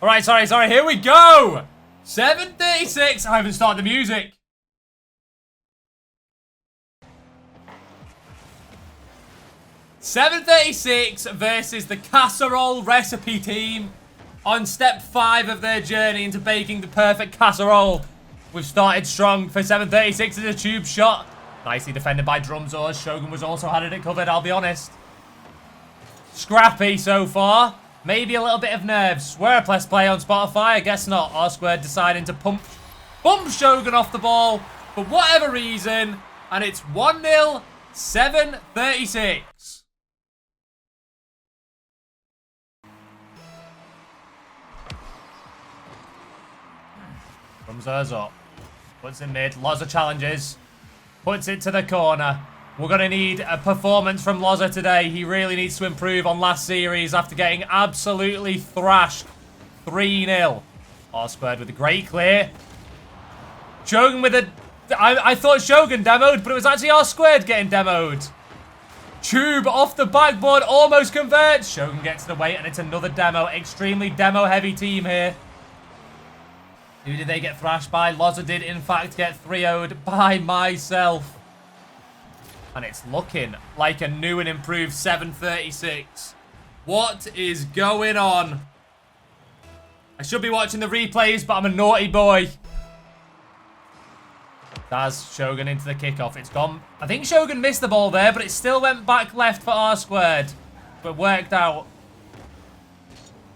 Alright, sorry. Here we go. 7:36. I haven't started the music. $7.36 versus the CaSRLL recipe team on step 5 of their journey into baking the perfect casserole. We've started strong for 7:36 as a tube shot. Nicely defended by Drumzors. Shogun was also had it covered, I'll be honest. Scrappy so far. Maybe a little bit of nerves. Swear plus play on Spotify? I guess not. R-Squared deciding to bump Shogun off the ball for whatever reason. And it's 1-0, 7:36. Drumzors up. Puts it mid. Loza challenges. Puts it to the corner. We're going to need a performance from Loza today. He really needs to improve on last series after getting absolutely thrashed. 3-0. R-Squared with a great clear. Shogun with a... I thought Shogun demoed, but it was actually R-Squared getting demoed. Tube off the backboard, almost converts. Shogun gets the weight, and it's another demo. Extremely demo-heavy team here. Who did they get thrashed by? Loza did, in fact, get 3-0'd by myself. And it's looking like a new and improved 7:36. What is going on? I should be watching the replays, but I'm a naughty boy. That's Shogun into the kickoff. It's gone. I think Shogun missed the ball there, but it still went back left for R-Squared. But worked out.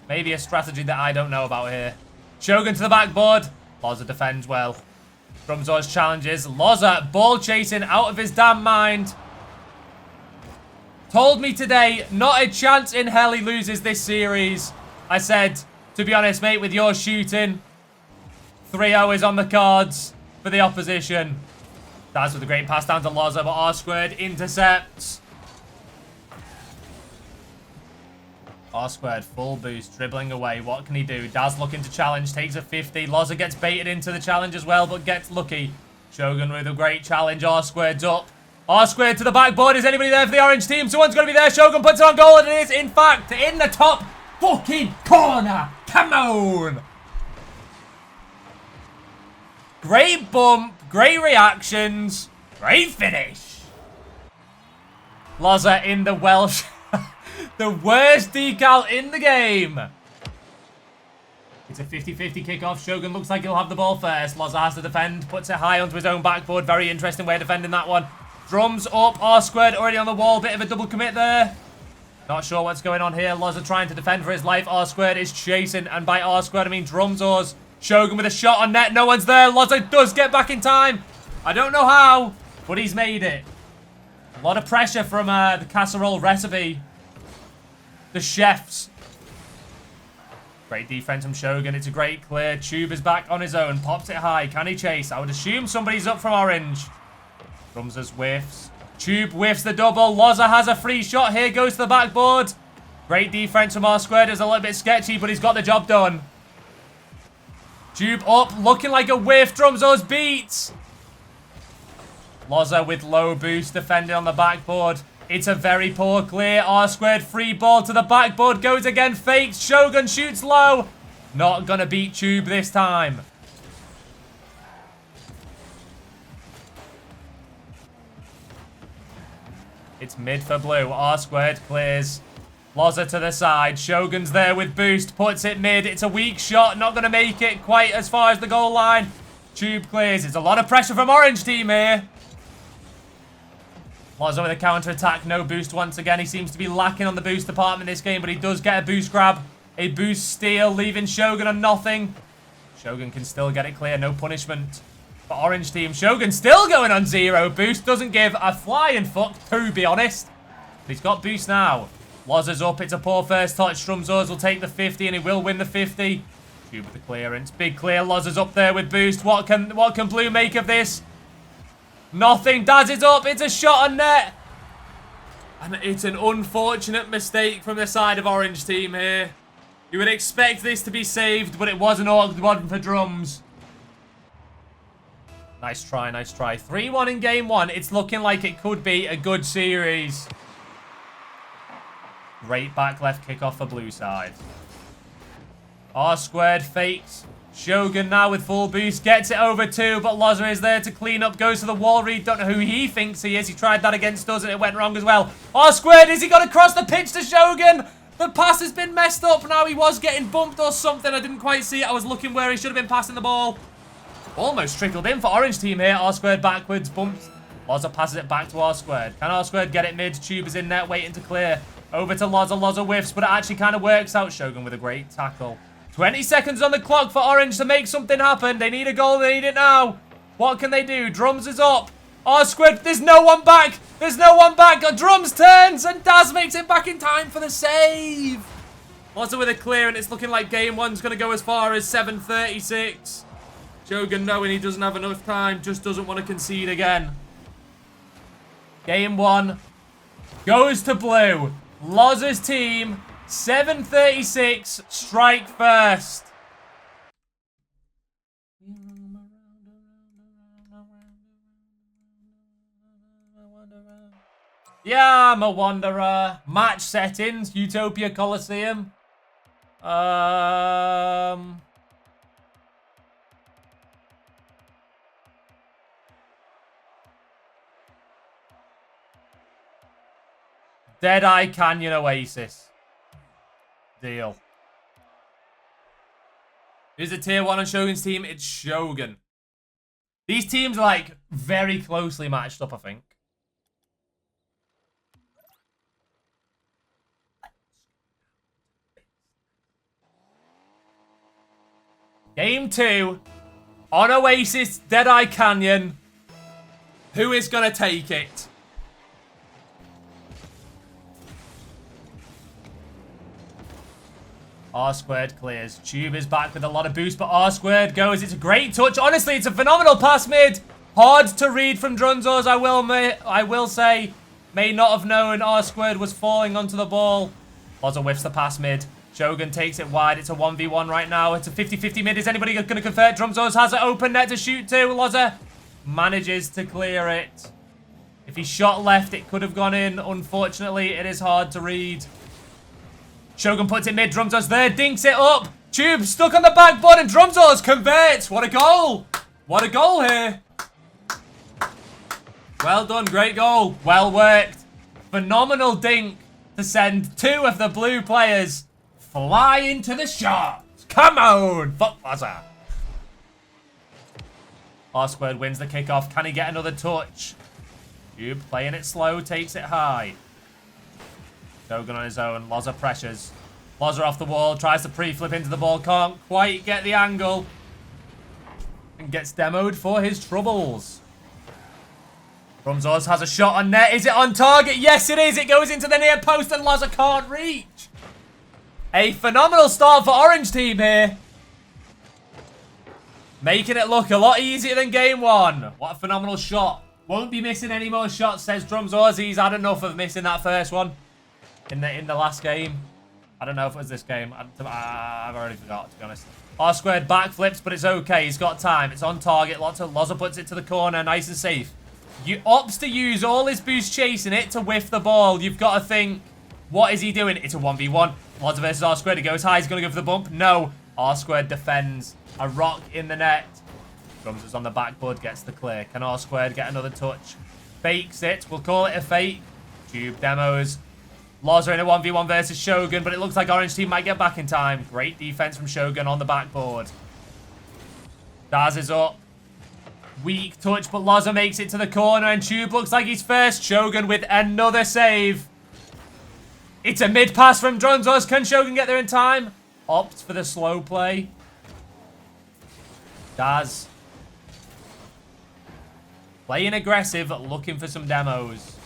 Maybe a strategy that I don't know about here. Shogun to the backboard. Loza defends well. Drumzors challenges. Loza ball chasing out of his damn mind. Told me today, not a chance in hell he loses this series. I said, to be honest, mate, with your shooting, 3-0 is on the cards for the opposition. That's with a great pass down to Loza, but R-Squared intercepts. R-Squared full boost, dribbling away. What can he do? Daz looking to challenge, takes a 50. Loza gets baited into the challenge as well, but gets lucky. Shogun with a great challenge. R-Squared's up. R-Squared to the backboard. Is anybody there for the orange team? Someone's going to be there. Shogun puts it on goal, and it is, in fact, in the top fucking corner. Come on. Great bump. Great reactions. Great finish. Loza in the Welsh... the worst decal in the game. It's a 50-50 kickoff. Shogun looks like he'll have the ball first. Loza has to defend. Puts it high onto his own backboard. Very interesting way of defending that one. Drums up. R-Squared already on the wall. Bit of a double commit there. Not sure what's going on here. Loza trying to defend for his life. R-Squared is chasing. And by R-Squared, I mean Drumzors. Shogun with a shot on net. No one's there. Loza does get back in time. I don't know how, but he's made it. A lot of pressure from the CaSRLL recipe. The chefs. Great defense from Shogun. It's a great clear. Tube is back on his own. Pops it high. Can he chase? I would assume somebody's up from orange. Drumzors whiffs. Tube whiffs the double. Loza has a free shot here. Goes to the backboard. Great defense from R-Squared. It's a little bit sketchy, but he's got the job done. Tube up. Looking like a whiff. Drumzors beats. Loza with low boost defending on the backboard. It's a very poor clear. R-Squared free ball to the backboard. Goes again. Fakes. Shogun shoots low. Not going to beat Tube this time. It's mid for blue. R-Squared clears. Loza to the side. Shogun's there with boost. Puts it mid. It's a weak shot. Not going to make it quite as far as the goal line. Tube clears. It's a lot of pressure from orange team here. Loza with a counter-attack. No boost once again. He seems to be lacking on the boost department this game, but he does get a boost grab. A boost steal, leaving Shogun on nothing. Shogun can still get it clear. No punishment for orange team. Shogun still going on 0 boost. Doesn't give a flying fuck, to be honest. But he's got boost now. Loza's up. It's a poor first touch. Drumzors will take the 50, and he will win the 50. Tube with the clearance. Big clear. Loza's up there with boost. What can blue make of this? Nothing. Daz is up. It's a shot on net. And it's an unfortunate mistake from the side of orange team here. You would expect this to be saved, but it was an awkward one for Drums. Nice try, nice try. 3-1 in game 1. It's looking like it could be a good series. Great back left kickoff for blue side. R squared fakes. Shogun now with full boost. Gets it over 2, but Loza is there to clean up. Goes to the wall read. Don't know who he thinks he is. He tried that against us and it went wrong as well. R squared, is he going to cross the pitch to Shogun? The pass has been messed up now. He was getting bumped or something. I didn't quite see it. I was looking where he should have been passing the ball. Almost trickled in for orange team here. R squared backwards. Bumps. Loza passes it back to R squared. Can R squared get it mid? Tube is in net waiting to clear. Over to Loza. Loza whiffs, but it actually kind of works out. Shogun with a great tackle. 20 seconds on the clock for Orange to make something happen. They need a goal. They need it now. What can they do? Drums is up. R squared. There's no one back. There's no one back. Drums turns and Daz makes it back in time for the save. Loza with a clear and it's looking like game one's going to go as far as 7:36. Shogun knowing he doesn't have enough time. Just doesn't want to concede again. Game one goes to blue. Loza's team. 7:36, strike first. Yeah, I'm a wanderer. Match settings, Utopia Coliseum. Deadeye Canyon Oasis. Deal. Who's the tier 1 on Shogun's team? It's Shogun. These teams are like very closely matched up, I think. Game 2 on Oasis, Deadeye Canyon. Who is going to take it? R squared clears. Tube is back with a lot of boost, but R squared goes. It's a great touch. Honestly, it's a phenomenal pass mid. Hard to read from Drunzos, I will say. May not have known R squared was falling onto the ball. Loza whiffs the pass mid. Shogun takes it wide. It's a 1v1 right now. It's a 50-50 mid. Is anybody going to convert? Drunzos has an open net to shoot to. Loza manages to clear it. If he shot left, it could have gone in. Unfortunately, it is hard to read. Shogun puts it mid. Drumzos there. Dinks it up. Tube stuck on the backboard and Drumzos converts. What a goal. What a goal here. Well done. Great goal. Well worked. Phenomenal dink to send 2 of the blue players flying to the shots. Come on. Fuck Plaza. R squared wins the kickoff. Can he get another touch? Tube playing it slow. Takes it high. Shogun on his own. Loza pressures. Loza off the wall. Tries to pre-flip into the ball. Can't quite get the angle. And gets demoed for his troubles. Drumzos has a shot on net. Is it on target? Yes, it is. It goes into the near post and Loza can't reach. A phenomenal start for Orange team here. Making it look a lot easier than game 1. What a phenomenal shot. Won't be missing any more shots, says Drumzos. He's had enough of missing that first one. In the last game. I don't know if it was this game. I've already forgot, to be honest. R squared backflips, but it's okay. He's got time. It's on target. Loza puts it to the corner. Nice and safe. You opts to use all his boost chasing it to whiff the ball. You've got to think, what is he doing? It's a 1v1. Loza versus R squared. He goes high. He's going to go for the bump. No. R squared defends. A rock in the net. Drums is on the backboard. Gets the clear. Can R squared get another touch? Fakes it. We'll call it a fake. Tube demos. Loza in a 1v1 versus Shogun, but it looks like Orange team might get back in time. Great defense from Shogun on the backboard. Daz is up. Weak touch, but Loza makes it to the corner, and Tube looks like he's first. Shogun with another save. It's a mid pass from Drunzos. Can Shogun get there in time? Opts for the slow play. Daz. Playing aggressive, looking for some demos.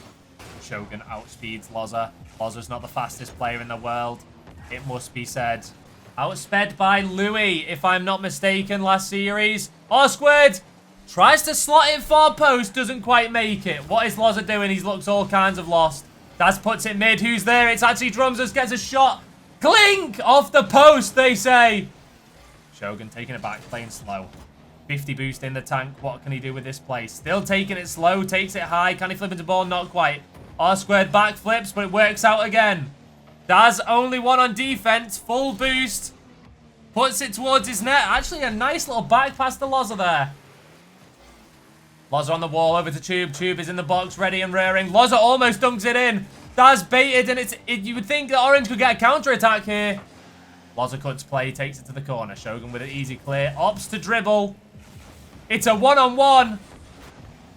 Shogun outspeeds Loza. Loza's not the fastest player in the world, it must be said. Outsped by Louis, if I'm not mistaken, last series. R squared tries to slot it far post, doesn't quite make it. What is Loza doing? He looks all kinds of lost. Daz puts it mid. Who's there? It's actually Drumzos. Gets a shot. Clink! Off the post, they say. Shogun taking it back, playing slow. 50 boost in the tank. What can he do with this play? Still taking it slow. Takes it high. Can he flip into ball? Not quite. R squared backflips, but it works out again. Daz only one on defense. Full boost. Puts it towards his net. Actually, a nice little back pass to Loza there. Loza on the wall, over to Tube. Tube is in the box, ready and rearing. Loza almost dunks it in. Daz baited, and you would think that Orange could get a counter-attack here. Loza cuts play, takes it to the corner. Shogun with an easy clear. Opts to dribble. It's a one-on-one.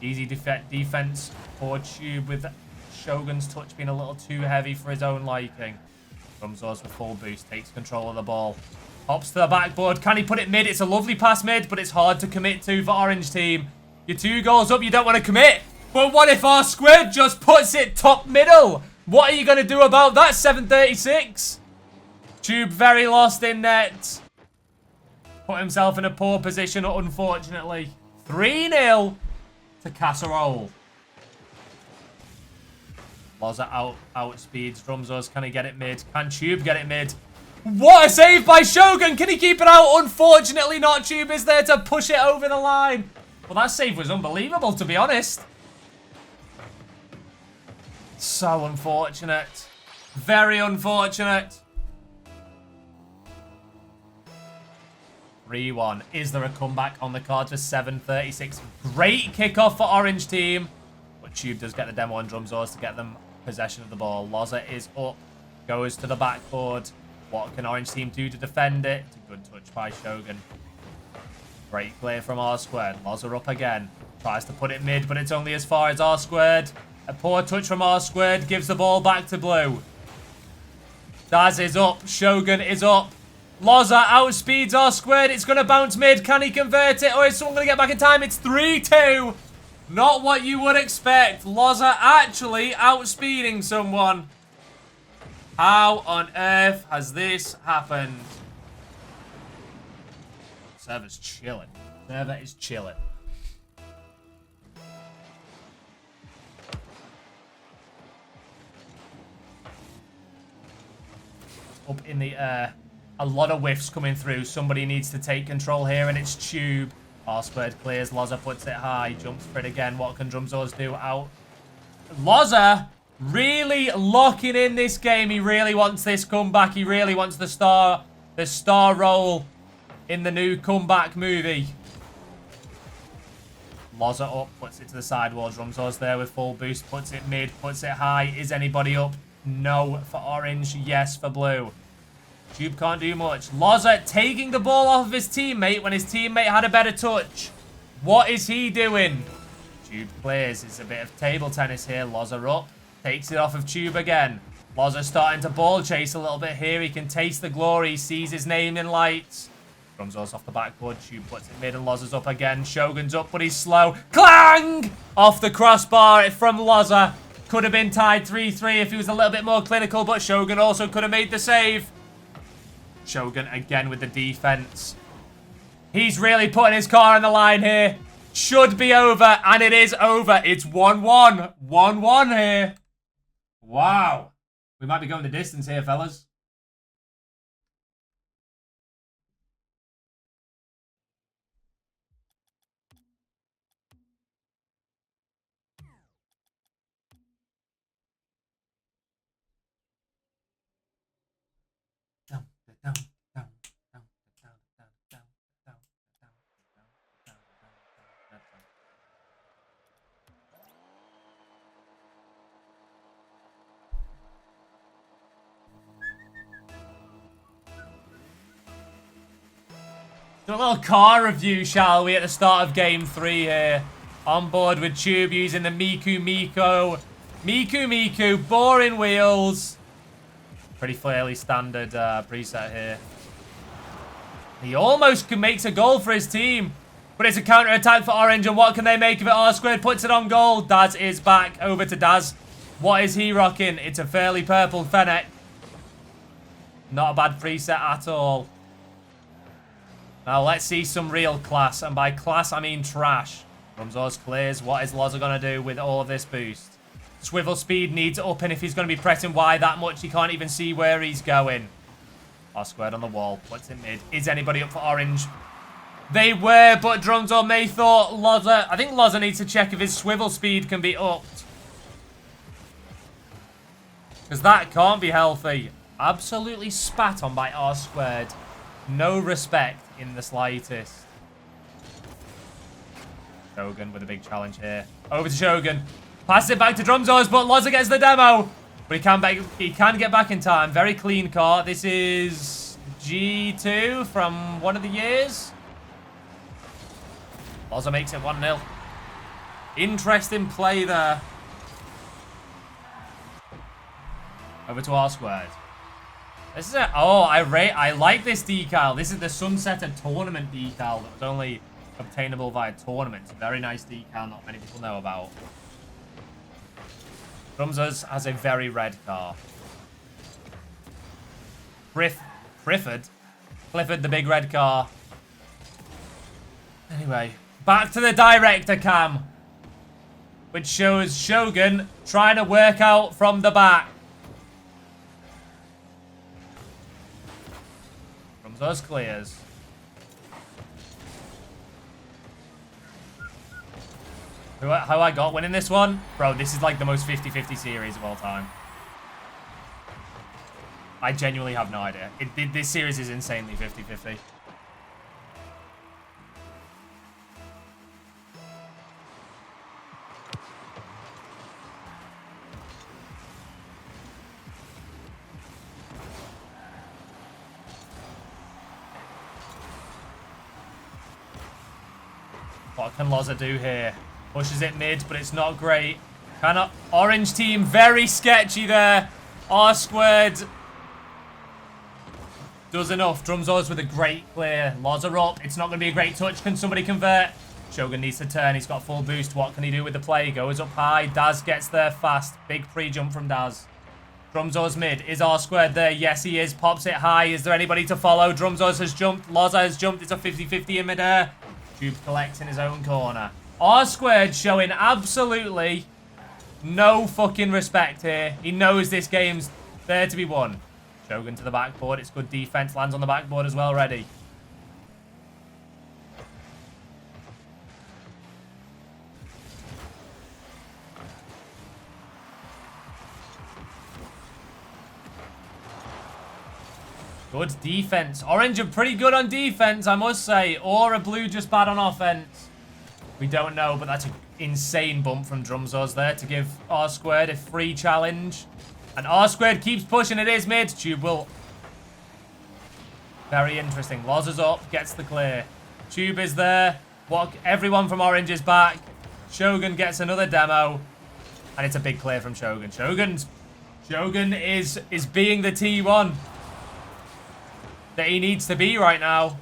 Easy defense for Tube, with Shogun's touch being a little too heavy for his own liking. Rumzors with full boost, takes control of the ball. Hops to the backboard. Can he put it mid? It's a lovely pass mid, but it's hard to commit to for Orange team. You're 2 goals up, you don't want to commit. But what if R squared just puts it top middle? What are you going to do about that? 7:36. Tube very lost in net. Put himself in a poor position, unfortunately. 3-0 to CaSRLL. Loza outspeeds Rumzors. Can he get it mid? Can Tube get it mid? What a save by Shogun! Can he keep it out? Unfortunately not. Tube is there to push it over the line. Well, that save was unbelievable, to be honest. So unfortunate. Very unfortunate. 3-1. Is there a comeback on the card for 7:36? Great kickoff for Orange team. But Tube does get the demo on Drumzors to get them possession of the ball. Loza is up. Goes to the backboard. What can Orange team do to defend it? It's a good touch by Shogun. Great clear from R squared. Loza up again. Tries to put it mid, but it's only as far as R squared. A poor touch from R squared. Gives the ball back to Blue. Daz is up. Shogun is up. Loza outspeeds R squared. It's going to bounce mid. Can he convert it? Or is someone going to get back in time? It's 3-2. Not what you would expect. Loza actually outspeeding someone. How on earth has this happened? Server's chilling. Server is chilling. Up in the air. A lot of whiffs coming through. Somebody needs to take control here, and it's Tube. R squared clears. Loza puts it high. Jumps for it again. What can Drumzors do? Out. Loza really locking in this game. He really wants this comeback. He really wants the star role in the new comeback movie. Loza up. Puts it to the sidewall. Drumzors there with full boost. Puts it mid. Puts it high. Is anybody up? No for Orange. Yes for Blue. Tube can't do much. Loza taking the ball off of his teammate when his teammate had a better touch. What is he doing? Tube clears. It's a bit of table tennis here. Loza up. Takes it off of Tube again. Loza starting to ball chase a little bit here. He can taste the glory. Sees his name in lights. Drumzors off the backboard. Tube puts it mid and Loza's up again. Shogun's up, but he's slow. Clang! Off the crossbar from Loza. Could have been tied 3-3 if he was a little bit more clinical, but Shogun also could have made the save. Shogun again with the defense. He's really putting his car on the line here. Should be over, and it is over. It's 1-1. 1-1 here. Wow. We might be going the distance here, fellas. Do a little car review, shall we, at the start of Game 3 here. On board with Tube using the Miku Miku, boring wheels. Pretty fairly standard preset here. He almost makes a goal for his team. But it's a counter-attack for Orange, and what can they make of it? R squared puts it on goal. Daz is back. Over to Daz. What is he rocking? It's a fairly purple Fennec. Not a bad preset at all. Now let's see some real class, and by class I mean trash. Rumzors clears. What is Loza going to do with all of this boost? Swivel speed needs up, and if he's going to be pressing Y that much, he can't even see where he's going. R squared on the wall. Puts it mid. Is anybody up for Orange? They were, but Drumzor may thought Loza... I think Loza needs to check if his swivel speed can be upped. Because that can't be healthy. Absolutely spat on by R squared. No respect in the slightest. Shogun with a big challenge here. Over to Shogun. Passes it back to Drumzos, but Loza gets the demo. But he can get back in time. Very clean car. This is G2 from one of the years. Loza makes it 1-0. Interesting play there. Over to R2. This is a... Oh, I like this decal. This is the Sunsetter tournament decal that was only obtainable via tournaments. Very nice decal not many people know about. Drumzos has a very red car. Clifford, the big red car. Anyway, back to the director cam, which shows Shogun trying to work out from the back. Drumzos clears. How I got winning this one? Bro, this is like the most 50-50 series of all time. I genuinely have no idea. This series is insanely 50-50. What can Loza do here? Pushes it mid, but it's not great. Orange team, very sketchy there. R2 does enough. Drumzos with a great clear. Loza up. It's not going to be a great touch. Can somebody convert? Shogun needs to turn. He's got full boost. What can he do with the play? Goes up high. Daz gets there fast. Big pre-jump from Daz. Drumzos mid. Is R2 there? Yes, he is. Pops it high. Is there anybody to follow? Drumzos has jumped. Loza has jumped. It's a 50-50 in midair. Tube collects in his own corner. R2 showing absolutely no fucking respect here. He knows this game's there to be won. Shogun to the backboard. It's good defense. Lands on the backboard as well. Ready. Good defense. Orange are pretty good on defense, I must say. Or are blue just bad on offense? We don't know, but that's an insane bump from Drumzos there to give R2 a free challenge. And R2 keeps pushing. It is mid. Tube will... Very interesting. Loza's up. Gets the clear. Tube is there. Everyone from Orange is back. Shogun gets another demo. And it's a big clear from Shogun. Shogun is being the T1 that he needs to be right now.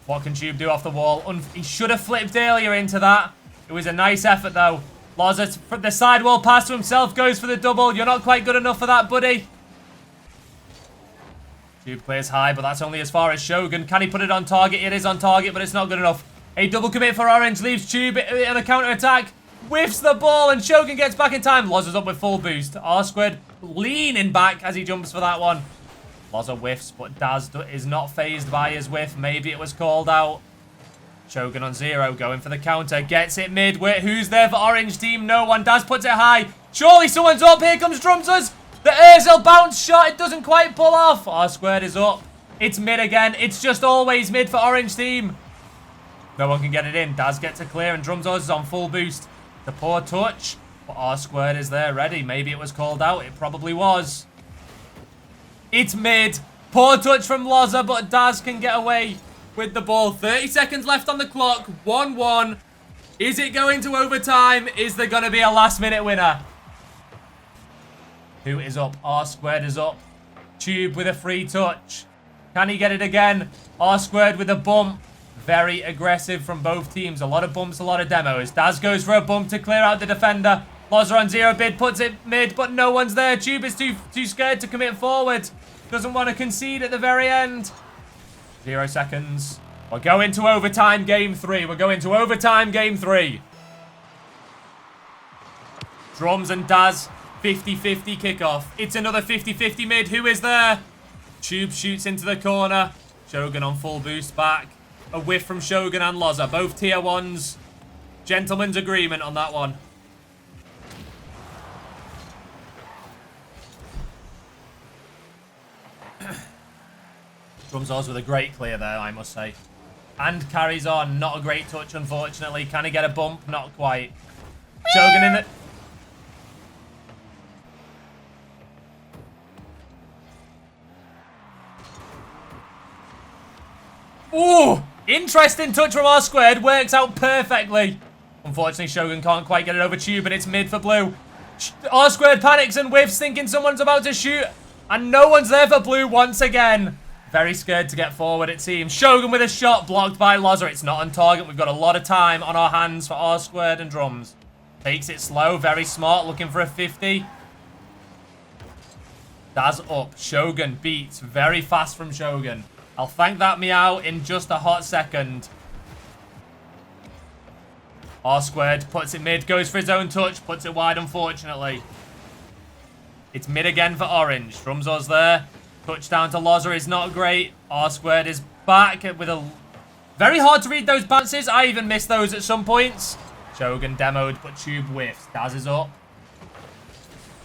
What can Tube do off the wall? He should have flipped earlier into that. It was a nice effort, though. Loza, the sidewall pass to himself, goes for the double. You're not quite good enough for that, buddy. Tube clears high, but that's only as far as Shogun. Can he put it on target? It is on target, but it's not good enough. A double commit for Orange leaves Tube on a counter-attack. Whiffs the ball, and Shogun gets back in time. Loza's up with full boost. R2 leaning back as he jumps for that one. Loza whiffs, but Daz is not phased by his whiff. Maybe it was called out. Shogun on 0, going for the counter. Gets it mid. Wait, who's there for Orange team? No one. Daz puts it high. Surely someone's up. Here comes Drumzos. The Urzel bounce shot. It doesn't quite pull off. R2 is up. It's mid again. It's just always mid for Orange team. No one can get it in. Daz gets a clear, and Drumzos is on full boost. The poor touch. But R2 is there ready. Maybe it was called out. It probably was. It's mid. Poor touch from Loza, but Daz can get away with the ball. 30 seconds left on the clock. 1-1. Is it going to overtime? Is there going to be a last-minute winner? Who is up? R2 is up. Tube with a free touch. Can he get it again? R2 with a bump. Very aggressive from both teams. A lot of bumps, a lot of demos. Daz goes for a bump to clear out the defender. Loza on 0 bid, puts it mid, but no one's there. Tube is too scared to commit forward. Doesn't want to concede at the very end. 0 seconds. We're going to overtime game 3. We're going to overtime game 3. Drums and Daz, 50-50 kickoff. It's another 50-50 mid. Who is there? Tube shoots into the corner. Shogun on full boost back. A whiff from Shogun and Loza. Both tier 1s. Gentleman's agreement on that one. Drumzors with a great clear there, I must say. And carries on. Not a great touch, unfortunately. Can he get a bump? Not quite. Shogun in the... Ooh! Interesting touch from R2. Works out perfectly. Unfortunately, Shogun can't quite get it over Tube, and it's mid for blue. R2 panics and whiffs, thinking someone's about to shoot. And no one's there for blue once again. Very scared to get forward, it seems. Shogun with a shot blocked by Loza. It's not on target. We've got a lot of time on our hands for R2 and Drums. Takes it slow. Very smart. Looking for a 50. Daz up. Shogun beats. Very fast from Shogun. I'll thank that meow in just a hot second. R2 puts it mid. Goes for his own touch. Puts it wide, unfortunately. It's mid again for Orange. Drumzor's there. Touchdown to Loza is not great. R2 is back with a... Very hard to read those bounces. I even missed those at some points. Shogun demoed, but Tube whiffs. Daz is up.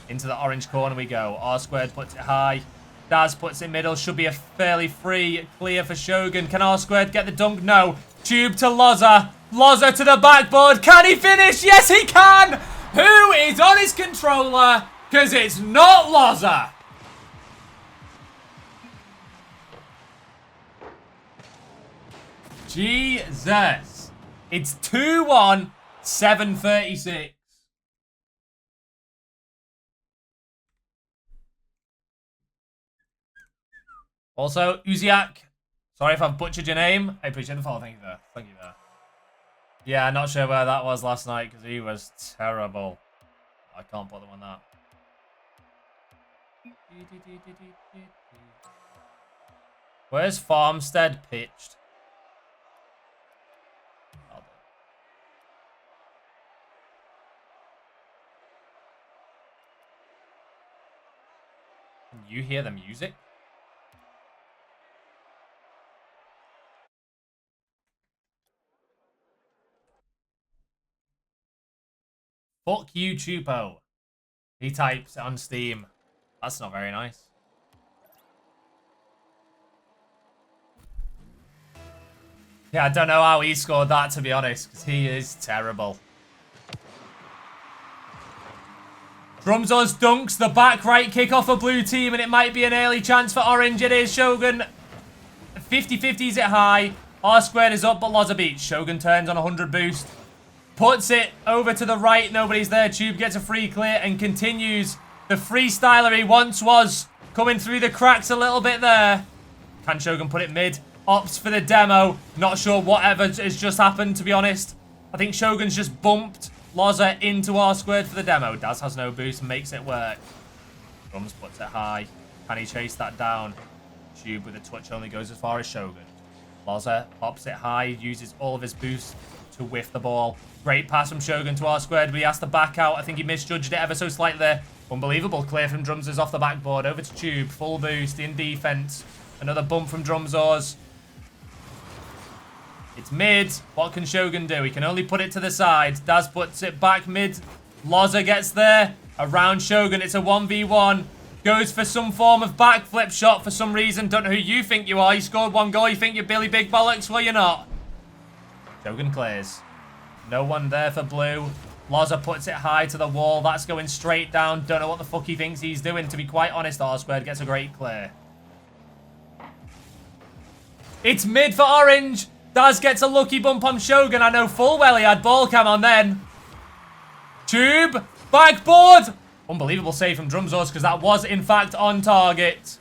Into the orange corner we go. R2 puts it high. Daz puts it middle. Should be a fairly free clear for Shogun. Can R2 get the dunk? No. Tube to Loza. Loza to the backboard. Can he finish? Yes, he can. Who is on his controller? Because it's not Loza. Jesus. It's 2-1, 7:36. Also, Uziak, sorry if I've butchered your name. I appreciate the follow. Thank you there. Thank you there. Yeah, not sure where that was last night because he was terrible. I can't put them on that. Where's Farmstead pitched? Can you hear the music? Fuck you, Chupo. He types on Steam. That's not very nice. Yeah, I don't know how he scored that, to be honest, because he is terrible. Drumzor's dunks the back right kick off a blue team, and it might be an early chance for Orange. It is. Shogun 50-50s it high. R2 is up, but Loza beats. Shogun turns on 100 boost. Puts it over to the right. Nobody's there. Tube gets a free clear and continues the freestyler he once was. Coming through the cracks a little bit there. Can Shogun put it mid? Opts for the demo. Not sure whatever has just happened, to be honest. I think Shogun's just bumped Loza into R2 for the demo. Daz has no boost and makes it work. Drums puts it high. Can he chase that down? Tube with a touch only goes as far as Shogun. Loza pops it high. Uses all of his boost to whiff the ball. Great pass from Shogun to R2, but he has to back out. I think he misjudged it ever so slightly there. Unbelievable clear from Drumzors off the backboard. Over to Tube. Full boost in defense. Another bump from Drumzors. It's mid. What can Shogun do? He can only put it to the side. Daz puts it back mid. Loza gets there. Around Shogun. It's a 1v1. Goes for some form of backflip shot for some reason. Don't know who you think you are. You scored one goal. You think you're Billy Big Bollocks? Well, you're not. Shogun clears. No one there for blue. Loza puts it high to the wall. That's going straight down. Don't know what the fuck he thinks he's doing. To be quite honest, R2 gets a great clear. It's mid for Orange. Daz gets a lucky bump on Shogun. I know full well he had ball cam on then. Tube. Backboard. Unbelievable save from Drumzors because that was, in fact, on target.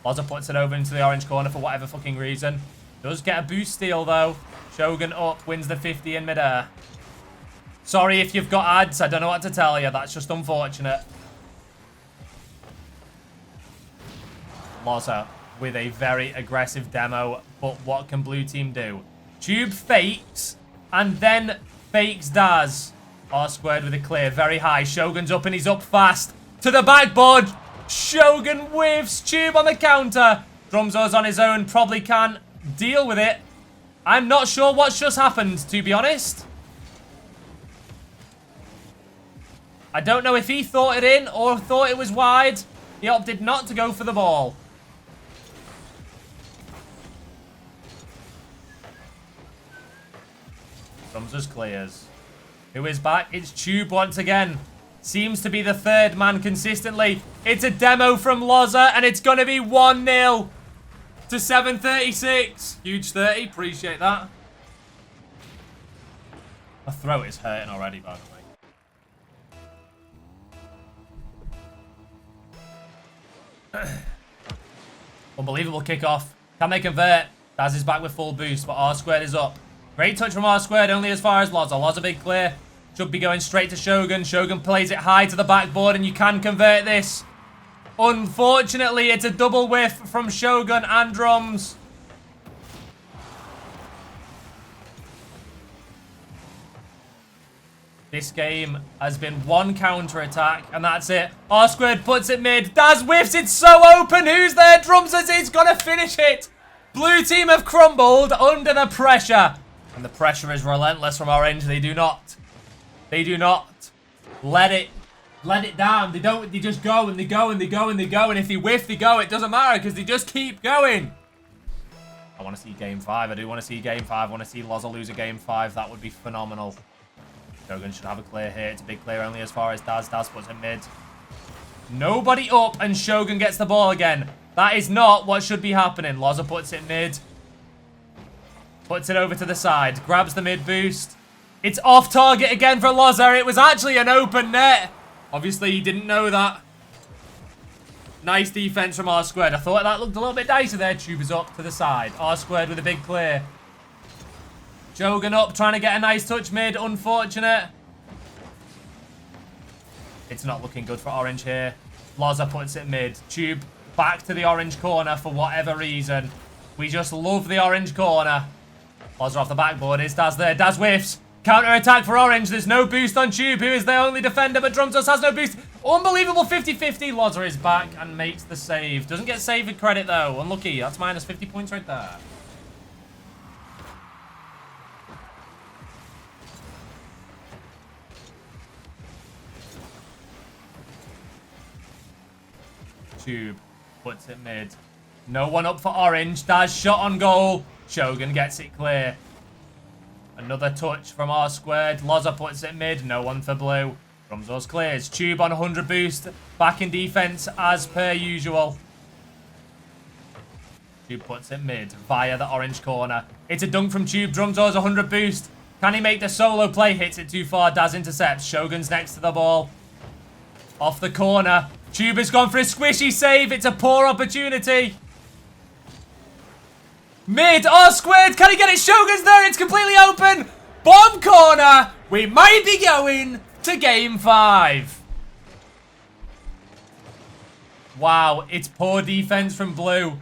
Loza puts it over into the orange corner for whatever fucking reason. Does get a boost steal, though. Shogun up. Wins the 50 in midair. Sorry if you've got ads. I don't know what to tell you. That's just unfortunate. Loza with a very aggressive demo. But what can blue team do? Tube fakes and then fakes Daz. R2 with a clear. Very high. Shogun's up and he's up fast. To the backboard. Shogun whiffs. Tube on the counter. Drumzors on his own. Probably can't deal with it. I'm not sure what's just happened, to be honest. I don't know if he thought it in or thought it was wide. He opted not to go for the ball. Drumzers clears. Who is back? It's Tube once again. Seems to be the third man consistently. It's a demo from Loza, and it's going to be 1-0 to 736. Huge 30. Appreciate that. My throat is hurting already, by the way. Unbelievable kickoff. Can they convert? Daz is back with full boost, but R squared is up. Great touch from R squared, only as far as Loza. Loza big clear. Should be going straight to Shogun. Shogun plays it high to the backboard, and you can convert this. Unfortunately, it's a double whiff from Shogun and Drums. This game has been one counter-attack, and that's it. R squared puts it mid. Daz whiffs, it's so open. Who's there? Drums as he's going to finish it. Blue team have crumbled under the pressure. And the pressure is relentless from Orange. They do not let it down. They just go and they go and they go and they go. And if they whiff, they go. It doesn't matter because they just keep going. I want to see game 5. I do want to see game 5. I want to see Loza lose a game 5. That would be phenomenal. Shogun should have a clear here. It's a big clear only as far as Daz. Daz puts it mid. Nobody up and Shogun gets the ball again. That is not what should be happening. Loza puts it mid. Puts it over to the side. Grabs the mid boost. It's off target again for Loza. It was actually an open net. Obviously, he didn't know that. Nice defense from R squared. I thought that looked a little bit dicey there. Tube is up to the side. R squared with a big clear. Shogun up, trying to get a nice touch mid. Unfortunate. It's not looking good for Orange here. Loza puts it mid. Tube back to the orange corner for whatever reason. We just love the orange corner. Loza off the backboard. Is Daz there? Daz whiffs. Counter attack for Orange. There's no boost on Tube, who is their only defender, but Drumzos has no boost. Unbelievable 50-50. Loza is back and makes the save. Doesn't get saving credit though. Unlucky. That's minus 50 points right there. Tube puts it mid. No one up for Orange. Daz shot on goal. Shogun gets it clear. Another touch from R squared. Loza puts it mid. No one for Blue. Drumzos clears. Tube on 100 boost. Back in defense as per usual. Tube puts it mid via the orange corner. It's a dunk from Tube. Drumzos 100 boost. Can he make the solo play? Hits it too far. Daz intercepts. Shogun's next to the ball. Off the corner. Tube has gone for a squishy save. It's a poor opportunity. Mid, R squared. Can he get it? Shogun's there. It's completely open. Bomb corner. We might be going to game 5. Wow, it's poor defense from Blue.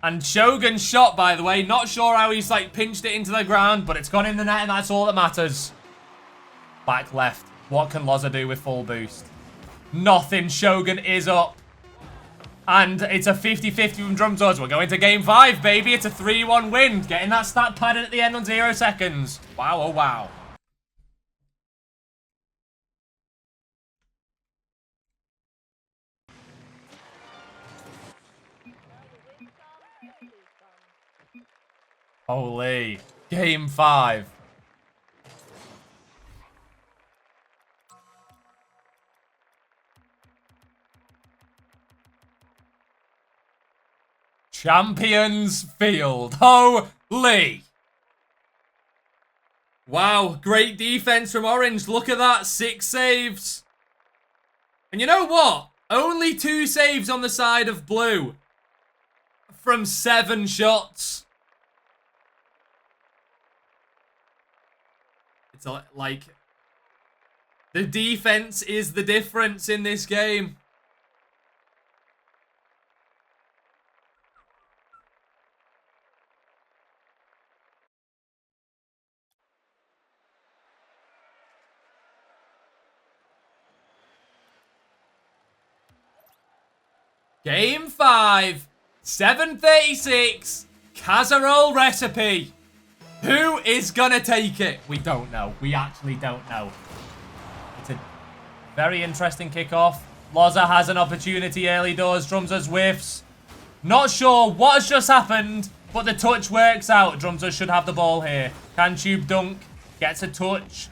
And Shogun's shot, by the way. Not sure how he's like pinched it into the ground, but it's gone in the net and that's all that matters. Back left. What can Loza do with full boost? Nothing. Shogun is up. And it's a 50-50 from Drumzos. We're going to game 5, baby. It's a 3-1 win. Getting that stat padded at the end on 0 seconds. Wow, oh wow. Holy. Game 5. Champions Field. Holy. Wow, great defense from Orange. Look at that, 6 saves. And you know what? Only 2 saves on the side of Blue. From 7 shots. It's like... the defense is the difference in this game. Game 5, 736, CaSRLL recipe. Who is gonna take it? We don't know. We actually don't know. It's a very interesting kickoff. Loza has an opportunity early doors. Drumzos whiffs. Not sure what has just happened, but the touch works out. Drumzos should have the ball here. Can Tube dunk? Gets a touch.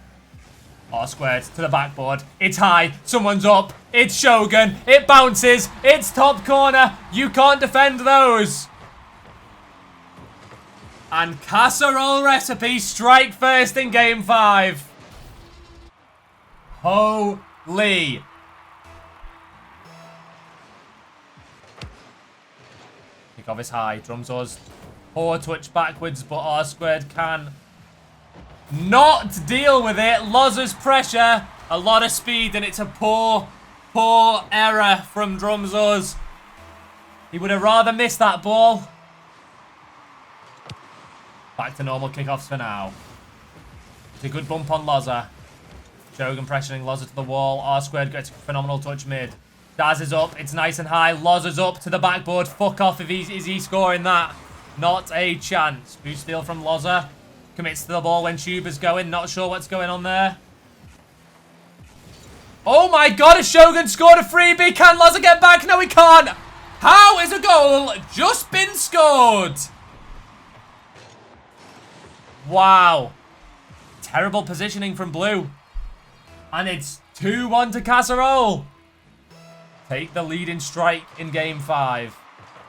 R squared to the backboard. It's high. Someone's up. It's Shogun. It bounces. It's top corner. You can't defend those. And CaSRLL Recipe strike first in game 5. Holy. Kickoff is high. Drumzor's poor touch backwards, but R squared can not deal with it. Lozza's pressure, a lot of speed, and it's a poor error from Drumzor's. He would have rather missed that ball. Back to normal kickoffs for now. It's a good bump on Lozza. Shogun pressuring Lozza to the wall. R squared gets a phenomenal touch mid. Daz is up. It's nice and high. Lozza's up to the backboard. Fuck off if is he scoring that. Not a chance. Boost steal from Lozza. Commits to the ball when Chupo's going. Not sure what's going on there. Oh my god, has Shogun scored a freebie? Can Lozza get back? No, he can't. How is a goal just been scored? Wow. Terrible positioning from blue. And it's 2-1 to CaSRLL. Take the lead in strike in game 5.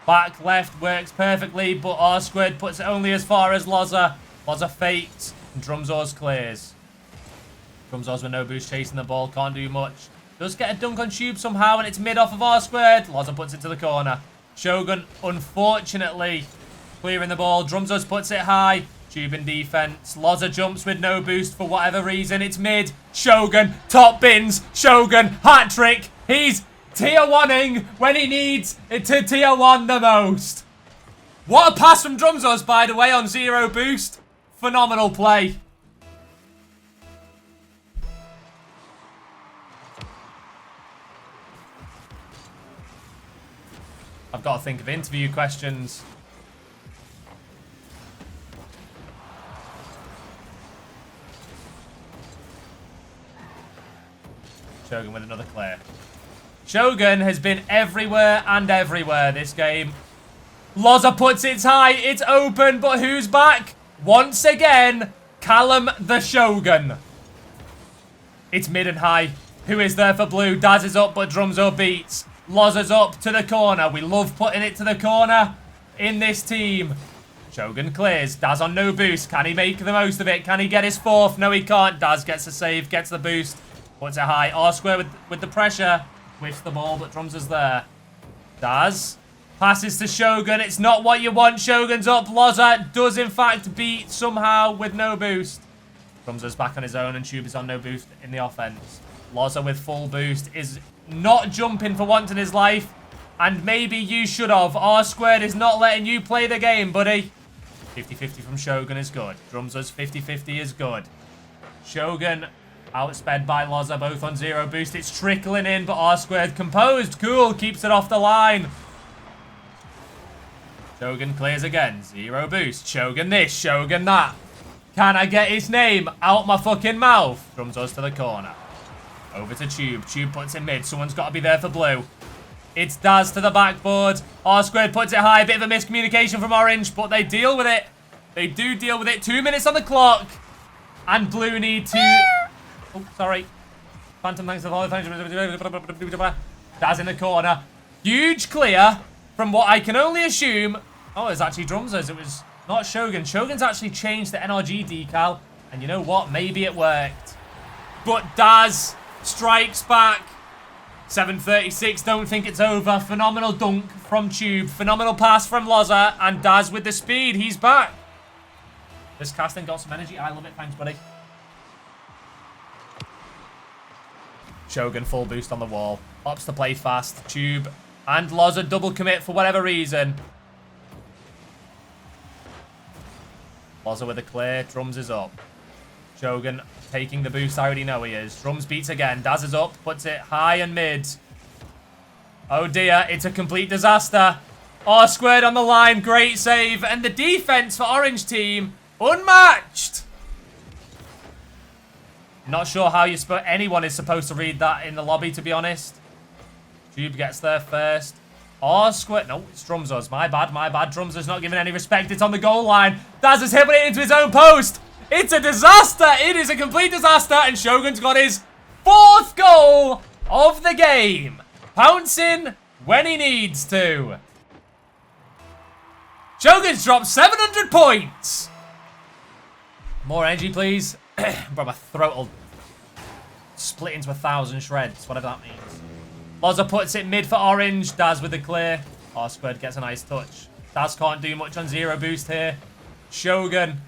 Back left works perfectly, but R squared puts it only as far as Lozza. Lozza fakes, and Drumzor's clears. Drumzor's with no boost chasing the ball, can't do much. Does get a dunk on Tube somehow, and it's mid off of R squared. Lozza puts it to the corner. Shogun, unfortunately, clearing the ball. Drumzor's puts it high. Tube in defense. Lozza jumps with no boost for whatever reason. It's mid. Shogun, top bins. Shogun, hat trick. He's tier 1ing when he needs it to tier 1 the most. What a pass from Drumzor's, by the way, on 0 boost. Phenomenal play. I've got to think of interview questions. Shogun with another clear. Shogun has been everywhere and everywhere this game. Lozza puts it high. It's open, but who's back? Once again, Callum the Shogun. It's mid and high. Who is there for blue? Daz is up, but Drumzor beats. Lozza's up to the corner. We love putting it to the corner in this team. Shogun clears. Daz on no boost. Can he make the most of it? Can he get his 4th? No, he can't. Daz gets the save, gets the boost. Puts it high. R square with the pressure. Whiffs the ball, but Drumzor's there. Daz passes to Shogun. It's not what you want. Shogun's up. Lozza does, in fact, beat somehow with no boost. Drumzor's back on his own, and Tube is on no boost in the offense. Lozza with full boost is not jumping for once in his life, and maybe you should have. R squared is not letting you play the game, buddy. 50-50 from Shogun is good. Drumzor's 50-50 is good. Shogun outsped by Lozza, both on 0 boost. It's trickling in, but R squared composed. Cool, keeps it off the line. Shogun clears again. 0 boost. Shogun this, Shogun that. Can I get his name out my fucking mouth? Drumzor's to the corner. Over to Tube. Tube puts it mid. Someone's got to be there for blue. It's Daz to the backboard. R squared puts it high. Bit of a miscommunication from Orange, but they deal with it. They do deal with it. 2 minutes on the clock. And blue need to... Oh, sorry. Phantom, thanks for the follow. Daz in the corner. Huge clear from what I can only assume... Oh, it's actually Drumzor's. It was not Shogun. Shogun's actually changed the NRG decal. And you know what? Maybe it worked. But Daz strikes back. 7:36. Don't think it's over. Phenomenal dunk from Tube. Phenomenal pass from Lozza. And Daz with the speed. He's back. This casting got some energy. I love it. Thanks, buddy. Shogun full boost on the wall. Opts to play fast. Tube and Lozza double commit for whatever reason. Lozza with a clear. Drums is up. Shogun taking the boost. I already know he is. Drums beats again. Daz is up. Puts it high and mid. Oh dear. It's a complete disaster. R squared on the line. Great save. And the defense for Orange team, unmatched. Not sure how anyone is supposed to read that in the lobby, to be honest. Tube gets there first. R squared. No, it's Drumzor's. My bad, my bad. Drumzor's not giving any respect. It's on the goal line. Daz is hitting it into his own post. It's a disaster. It is a complete disaster. And Shogun's got his 4th goal of the game. Pouncing when he needs to. Shogun's dropped 700 points. More energy, please. Bro, my throat will split into 1,000 shreds, whatever that means. Loza puts it mid for orange. Daz with the clear. R-Squared gets a nice touch. Daz can't do much on 0 boost here. Shogun.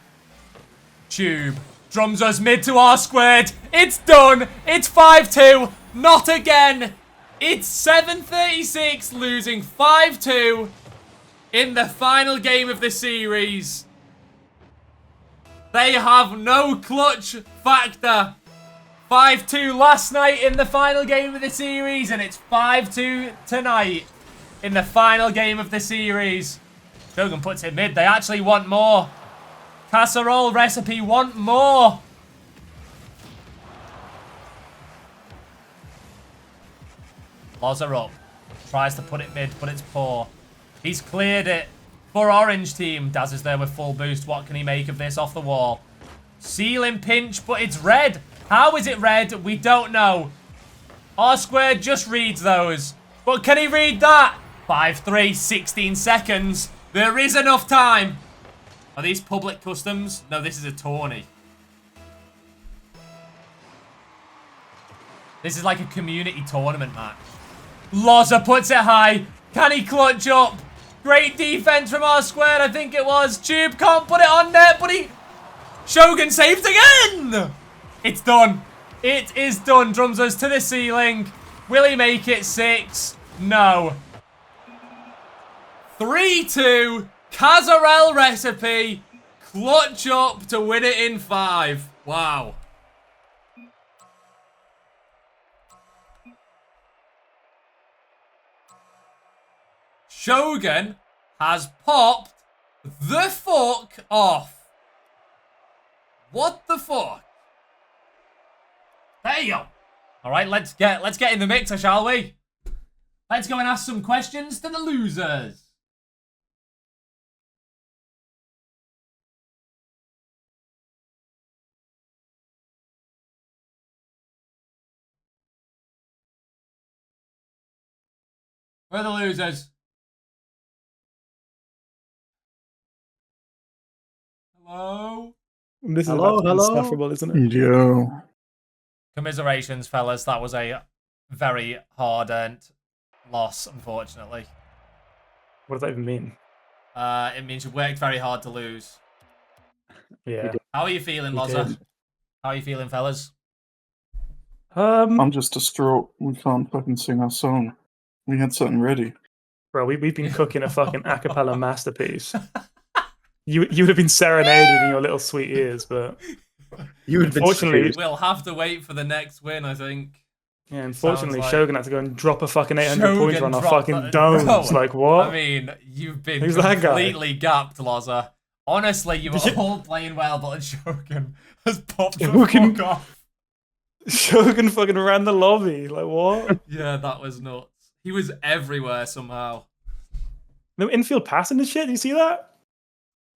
Tube. Drums us mid to R-Squared. It's done. It's 5-2. Not again. It's 7:36, losing 5-2 in the final game of the series. They have no clutch factor. 5-2 last night in the final game of the series, and it's 5-2 tonight in the final game of the series. Shogun puts it mid. They actually want more. CaSRLL recipe want more. Loza up. Tries to put it mid, but it's poor. He's cleared it for orange team. Daz is there with full boost. What can he make of this off the wall? Ceiling pinch, but it's red. How is it red? We don't know. R-Squared just reads those. But can he read that? 5-3, 16 seconds. There is enough time. Are these public customs? No, this is a tourney. This is like a community tournament match. Loza puts it high. Can he clutch up? Great defense from R-Squared, I think it was. Tube can't put it on net, but he... Shogun saved again! It's done. It is done. Drums us to the ceiling. Will he make it 6? No. 3-2. CaSRLL recipe. Clutch up to win it in 5. Wow. Shogun has popped the fuck off. What the fuck? There you go. All right, let's get in the mixer, shall we? Let's go and ask some questions to the losers. Where are the losers? Hello? This is about to be insufferable, isn't it? Yo. Commiserations, fellas. That was a very hard-earned loss, unfortunately. What does that even mean? It means you worked very hard to lose. Yeah. How are you feeling, Loza? How are you feeling, fellas? I'm just distraught. We can't fucking sing our song. We had something ready. Bro, we've been cooking a fucking a cappella masterpiece. You would have been serenaded in your little sweet ears, but you would unfortunately we'll have to wait for the next win, I think. Yeah, unfortunately, like... Shogun had to go and drop a fucking 800 pointer on our fucking domes. Bro, like, what? I mean, you've been Who's completely gapped, Loza. Honestly, you were all playing well, but Shogun has popped the fuck off. Shogun fucking ran the lobby. Like, what? Yeah, that was nuts. He was everywhere somehow. No infield passing and shit. Do you see that?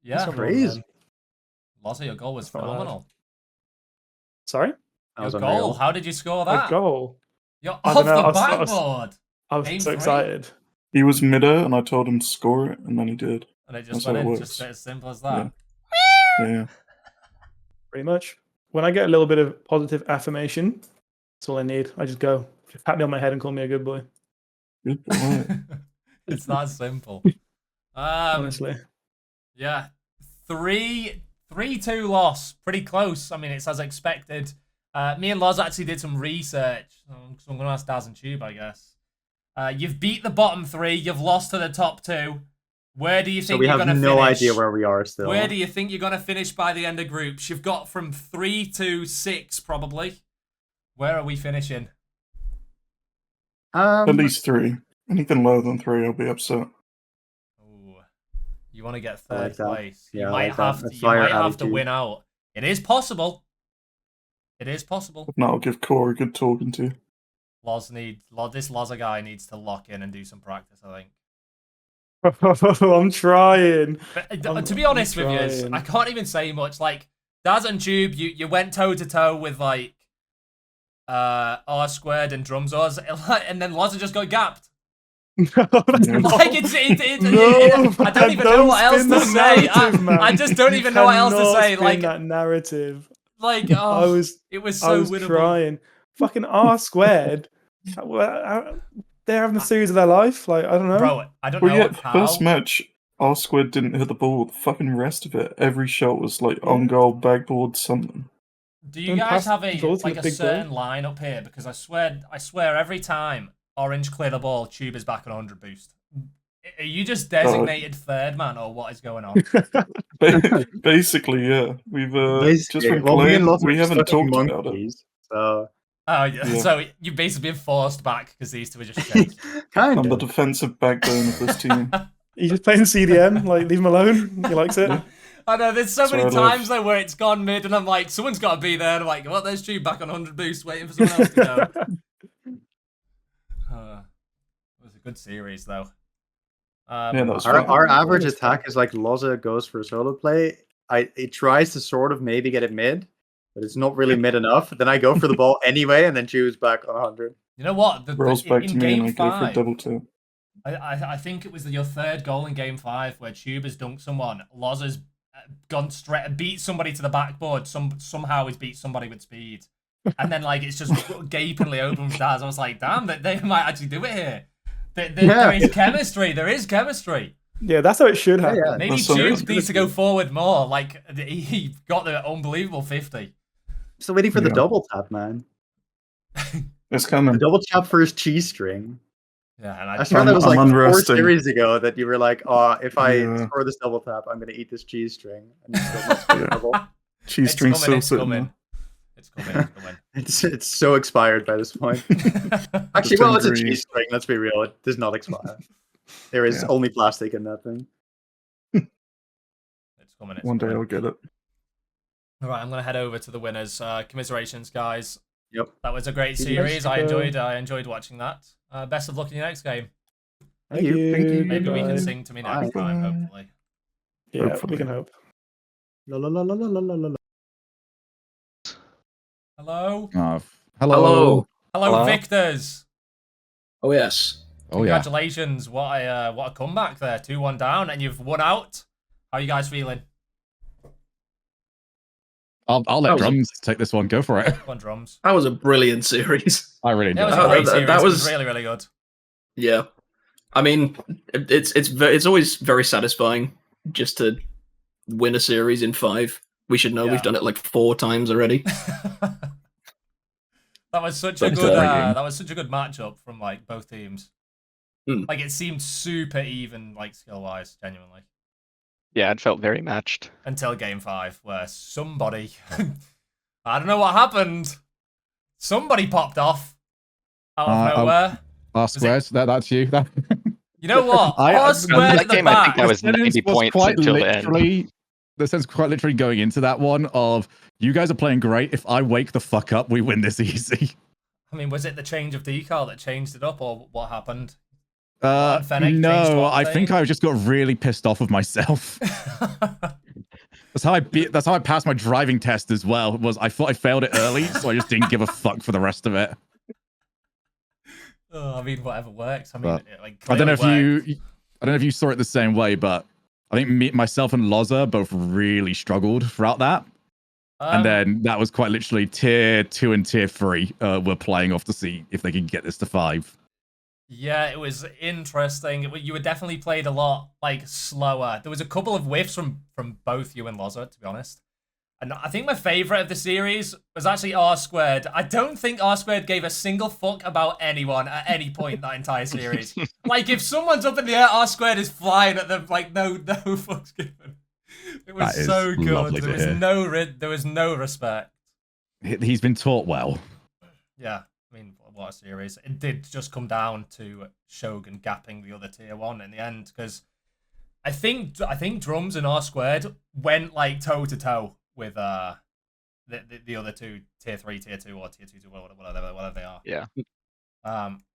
Yeah. That's crazy. Loza, your goal was phenomenal. Sorry? Your goal. How did you score that? A goal. You're off the backboard. I was so excited. He was midair, and I told him to score it, and then he did. And it just went in, just as simple as that. Yeah. Pretty much. When I get a little bit of positive affirmation, that's all I need. I just go. Just pat me on my head and call me a good boy. Good boy. It's that simple. Honestly. Yeah. 3-2 loss. Pretty close. I mean, it's as expected. Me and Loz actually did some research. So I'm going to ask Daz and Tube, I guess. You've beat the bottom 3. You've lost to the top 2. Where do you think you're going to finish? So we have no idea where we are still. Where do you think you're going to finish by the end of groups? You've got from 3 to 6, probably. Where are we finishing? At least 3. Anything lower than 3, I'll be upset. Ooh. You want to get third place. Yeah, you might have to win out. It is possible. It is possible. If not, I'll give Core a good talking to. This Loza guy needs to lock in and do some practice, I think. I'm trying. To be honest with you, I can't even say much. Like, Daz and Tube, you went toe to toe with like R squared and Drumzors, and then Loza just got gapped. No, that's No. not. Like I don't even know what else spin to that say. narrative, man. I just don't You even know what else to cannot say. spin Like that narrative. like I oh, was it was I so was winnable. trying. Fucking R squared. They're having the series of their life. Like, I don't know. Bro, I don't Well, know yeah, how. first match, our squad didn't hit the ball. The fucking rest of it, every shot was like Yeah. on goal, backboard, something. Do you Don't guys pass have the ball to like the a big certain boy. line up here? Because I swear every time Orange clear the ball, Tube is back on 100 boost. Are you just designated third man, or what is going on? Basically, yeah. We've just Basically, been well, me and playing. Lots are We just haven't fucking talked about it. monkeys, so Oh, yeah. Yeah. So you've basically been forced back because these two are just chased. kind I'm the of. defensive backbone of this team. He's just playing CDM. Like, leave him alone. He likes it. Yeah. I know, there's so That's many what I love. times though where it's gone mid and I'm like, someone's got to be there. And I'm like, well, there's Tube back on 100 boost waiting for someone else to go. It was a good series though. Yeah, that was Our, fun. our average Always attack fun. is like Loza goes for a solo play. It tries to sort of maybe get it mid, but it's not really mid enough. Then I go for the ball anyway, and then choose back on 100. You know what? Rolls back in to me and game I go for a 5, double tap. I think it was your third goal in game 5 where Tube has dunked someone. Loza's gone straight, beat somebody to the backboard. Somehow he's beat somebody with speed. And then like it's just gapingly open for Daz. I was like, damn, they might actually do it here. There is chemistry. There is chemistry. Yeah, that's how it should happen. yeah. Maybe That's something. Tube needs to go forward more. Like he got the unbelievable 50. Still waiting for the Yeah. double tap, man. It's The coming. double tap for his cheese string. Yeah, and I swear that was I'm like under 4 resting. series ago that you were like, oh, if I Yeah. score this double tap, I'm gonna eat this cheese string. And you still not score the double. Cheese string still sitting there. It's coming. It's so expired by this point. Actually, The well, it's a angry- cheese string. Let's be real; it does not expire. There is Yeah. only plastic in that thing. It's coming. One day I'll get it. All right, I'm gonna head over to the winners. Commiserations, guys. Yep. That was a great Yes, series. I Chupo. enjoyed watching that. Best of luck in your next game. Thank you. you. Thank you. Maybe we can Bye. sing to me next Bye. time, hopefully. Yeah, Hopefully. we can hope. La la la la la la la la. Hello? Hello. Hello, Hello? Victors. Oh yes. Oh yeah. Congratulations. What a comeback there. 2-1 down and you've won out. How are you guys feeling? I'll That let was a- Drums take this one. Go for it. Go on, Drums. That was a brilliant series. I really That enjoyed was a it. great that- series. that It was was- really, really good. Yeah, I mean, it's always very satisfying just to win a series in 5. We should know Yeah. we've done it like 4 times already. That was such a But, good uh, that was such a good matchup from like both teams. Mm. Like it seemed super even, like skill wise, genuinely. Yeah, it felt very matched. Until game 5, where somebody I don't know what happened. Somebody popped off out of nowhere. R squared. That's you. That, You know what? I- R I- squared that at the game, I back. think that was 90 points until the end. The sense quite literally going into that one of you guys are playing great. If I wake the fuck up, we win this easy. I mean, was it the change of decal that changed it up, or what happened? Fennec changed No, one I thing? think I just got really pissed off with myself. That's how I passed my driving test as well. Was I thought I failed it early, so I just didn't give a fuck for the rest of it. I mean, whatever works. I mean, But it, like, I don't know if clearly worked. I don't know if you saw it the same way, but I think myself and Loza both really struggled throughout that. And then that was quite literally tier 2 and tier 3 were playing off to see if they could get this to 5. Yeah, it was interesting. You were definitely played a lot like slower. There was a couple of whiffs from both you and Loza, to be honest. And I think my favorite of the series was actually R squared. I don't think R squared gave a single fuck about anyone at any point that entire series. Like if someone's up in the air, R squared is flying at them. Like no fucks given. It was That is so good. lovely to hear. There was no respect. He's been taught well. Yeah, I mean, what a series. It did just come down to Shogun gapping the other tier 1 in the end, because I think Drums and R squared went like toe to toe with the other two, tier 3, tier 2, or tier 2, whatever they are. Yeah.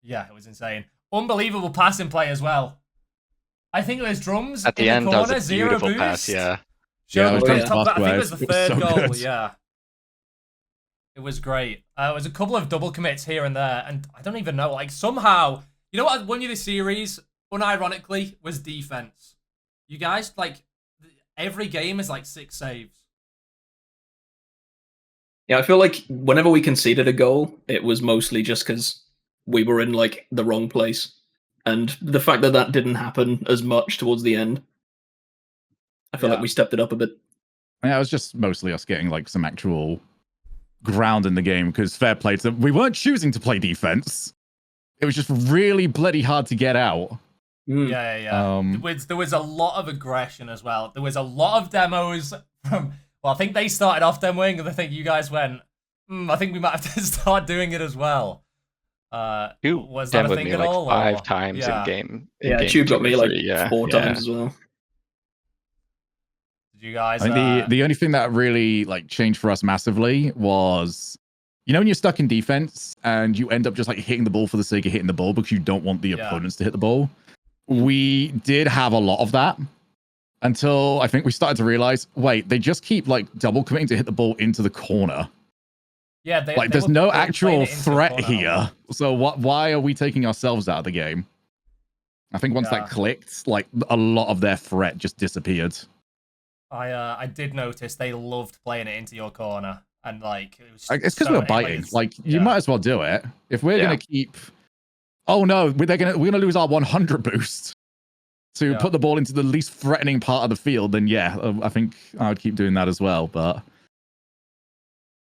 Yeah, it was insane. Unbelievable passing play as well. I think it was Drums At the in end, the that corner, was a 0 beautiful boost. pass. Yeah. Shogun yeah. top that. I think it was the It was third so goal. good. Yeah, it was great. It was a couple of double commits here and there, and I don't even know. Like somehow, you know what won you the series? Unironically, was defense. You guys like every game is like 6 saves. Yeah, I feel like whenever we conceded a goal, it was mostly just because we were in like the wrong place, and the fact that that didn't happen as much towards the end, I feel like we stepped it up a bit. Yeah, it was just mostly us getting like some actual ground in the game because fair play to them. We weren't choosing to play defense. It was just really bloody hard to get out. Yeah. There was a lot of aggression as well. There was a lot of demos from. Well, I think they started off demoing, and I think you guys went. I think we might have to start doing it as well. Was that a thing at like all? 5 times in game. Yeah, Tube got me like 4 times as well. Did you guys? I think the only thing that really like changed for us massively was, you know, when you're stuck in defense and you end up just like hitting the ball for the sake of hitting the ball because you don't want the opponents to hit the ball. We did have a lot of that until I think we started to realize, wait, they just keep like double committing to hit the ball into the corner. Yeah, there's no actual threat here. So why are we taking ourselves out of the game? I think once that clicked, like a lot of their threat just disappeared. I did notice they loved playing it into your corner, and like it was. It's because we're biting. Like you might as well do it if we're gonna keep. Oh no, we're gonna lose our 100 boost to put the ball into the least threatening part of the field. Then I think I would keep doing that as well. But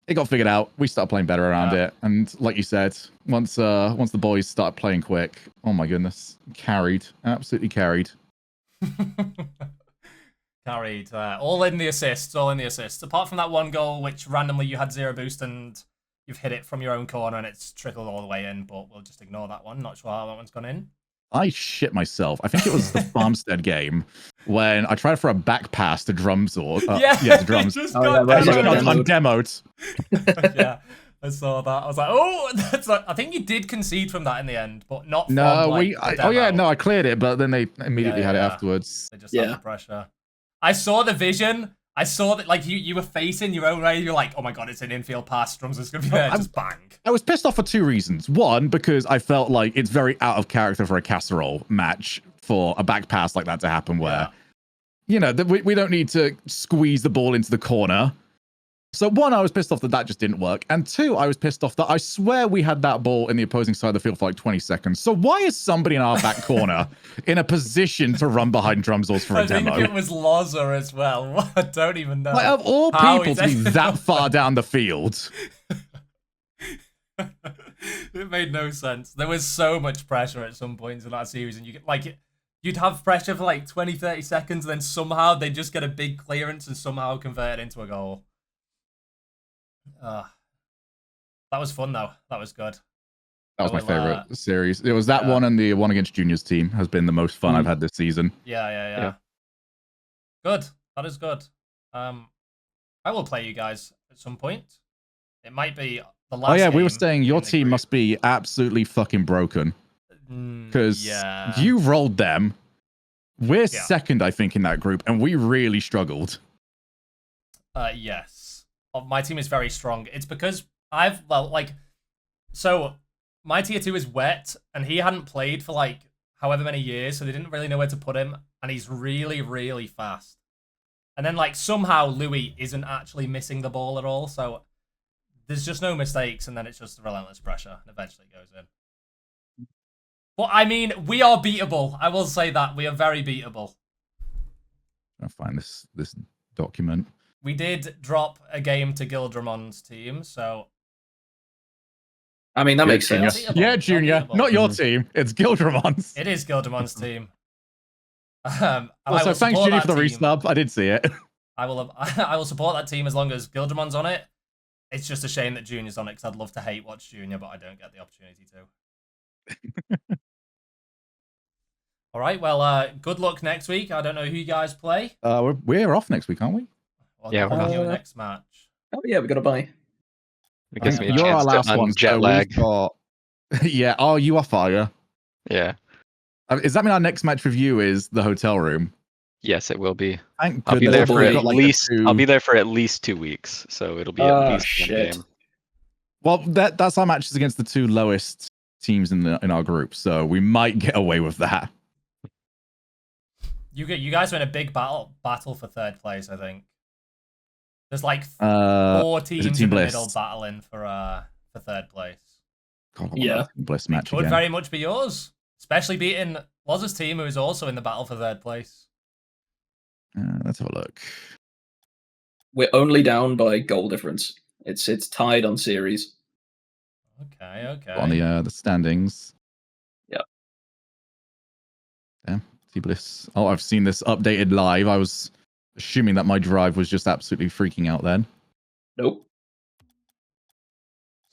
it got figured out. We started playing better around it, and like you said, once the boys started playing quick, oh my goodness, absolutely carried. Carried. All in the assists. Apart from that one goal, which randomly you had 0 boost and you've hit it from your own corner and it's trickled all the way in, but we'll just ignore that one. Not sure how that one's gone in. I shit myself. I think it was the Farmstead game when I tried for a back pass to Drums or to Drums. Just I'm demoed. Yeah, I saw that. I was like, oh, that's like. I think you did concede from that in the end, but not. No, from, I cleared it, but then they immediately had it afterwards. They just had the pressure. I saw the vision. I saw that like you were facing your own way. You're like, oh my god, it's an infield pass. Drums is gonna be there. Just bang. I was pissed off for 2 reasons. One, because I felt like it's very out of character for a CaSRLL match for a back pass like that to happen. Where, you know, we don't need to squeeze the ball into the corner. So 1, I was pissed off that just didn't work. And 2, I was pissed off that I swear we had that ball in the opposing side of the field for like 20 seconds. So why is somebody in our back corner in a position to run behind Drumsels for a demo? I think it was Loza as well. I don't even know. Like, of all people to be that far down the field. It made no sense. There was so much pressure at some points in that series, and you'd have pressure for like 20-30 seconds, and then somehow they'd just get a big clearance and somehow convert it into a goal. That was fun though. That was good. That was my favorite series. It was that one, and the one against Junior's team has been the most fun I've had this season. Yeah. Good. That is good. I will play you guys at some point. It might be the last. Oh yeah, we were saying your team must be absolutely fucking broken because you rolled them. We're second, I think, in that group, and we really struggled. Yes. My team is very strong. It's because so my tier 2 is Wet, and he hadn't played for like however many years, so they didn't really know where to put him, and he's really, really fast. And then like somehow Louis isn't actually missing the ball at all, so there's just no mistakes, and then it's just relentless pressure, and eventually it goes in. But I mean, we are beatable. I will say that we are very beatable. I'll find this document. We did drop a game to Gildramon's team, so... I mean, that makes sense. Yeah, Junior. Not your team. It's Gildramon's. It is Gildramon's team. Also, thanks, Junior, for the resub. I did see it. I will support that team as long as Gildramon's on it. It's just a shame that Junior's on it, because I'd love to hate watch Junior, but I don't get the opportunity to. All right, well, good luck next week. I don't know who you guys play. We're off next week, aren't we? Well, yeah, we're your next match. Oh yeah, we got to buy. It gives me a you're our chance last to one. jet lag. Yeah. Oh, you are fire. Yeah. Does that mean our next match with you is the hotel room? Yes, it will be. Thank I'll be goodness. there Oh for boy. at Got, like, least. the I'll two- be there for at least 2 weeks, so it'll be at Ah, least one shit. game. Well, that's our matches against the two lowest teams in our group, so we might get away with that. You guys are in a big battle for third place, I think. There's like is 4 it teams Team in the Bliss? middle battling for third place. God, I want Yeah. that Team Bliss match Could again. very much be yours, especially beating Loz's team, who is also in the battle for third place. Let's have a look. We're only down by goal difference. It's tied on series. Okay. On the standings. Yep. Yeah, Team Bliss. Oh, I've seen this updated live. I was assuming that my drive was just absolutely freaking out then. Nope.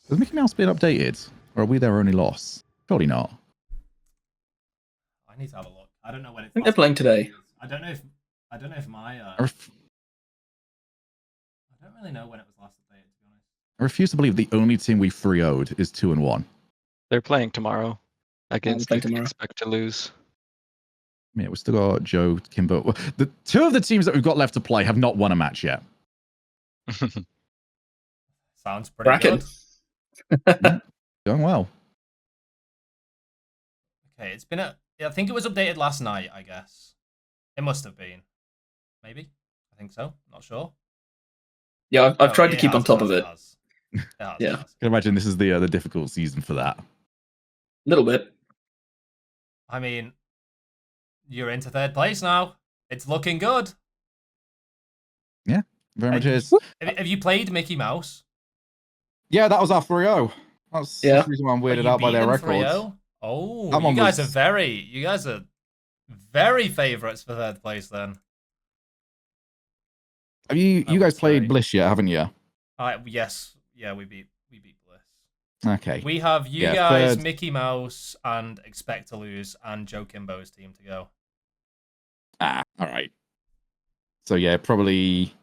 Has Mickey Mouse been updated? Or are we their only loss? Surely not. I need to have a look. I don't know when it's. I think they're playing today. I don't know if my. I I don't really know when it was last updated, to be honest. refuse to believe the only team we 3-0'd is 2-1. They're playing tomorrow against playing tomorrow. Expect to Lose. Yeah, we still got Joe, Kimbo. The two of the teams that we've got left to play have not won a match yet. Sounds pretty Bracken. good. Going well. Okay, it's been I think it was updated last night, I guess. It must have been. Maybe. I think so. Not sure. Yeah, I've No, tried to keep on top of it. Yeah. Yeah. I can imagine this is the difficult season for that. A little bit. I mean, you're into third place now. It's looking good. Very much is. Have you played Mickey Mouse? Yeah, that was our 3-0. That's the reason why I'm weirded out by their records. 3-0? Oh, That you one guys was- are very favourites for third place then. Have you I guys would played say. Bliss yet, haven't you? Yes. Yeah, we beat Bliss. Okay. We have you Yeah, guys, third. Mickey Mouse, and Expect to Lose, and Joe Kimbo's team to go. All right. So yeah, probably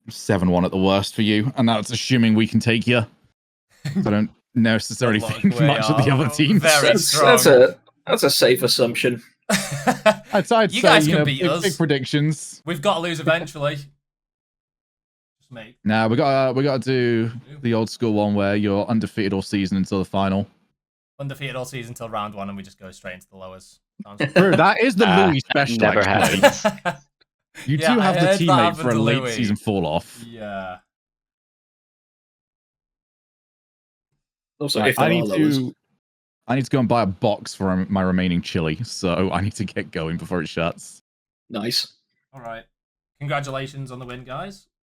7-1 at the worst for you, and that's assuming we can take you. I don't necessarily Look, think we much of the are other teams. very strong. That's a safe assumption. I'd You say, guys can beat big, us. big predictions. We've got to lose eventually. Just me. Nah, we got to do the old school one where you're undefeated all season until the final. Undefeated all season until round 1, and we just go straight into the lowers. Sounds good. True, that is the Louis special. never actually. happens. You Yeah, do I have the heard that teammate happened for a to late Louis. season fall off. Yeah. Also, Right, if there I are need lowers. to go and buy a box for my remaining chili, so I need to get going before it shuts. Nice. All right. Congratulations on the win, guys.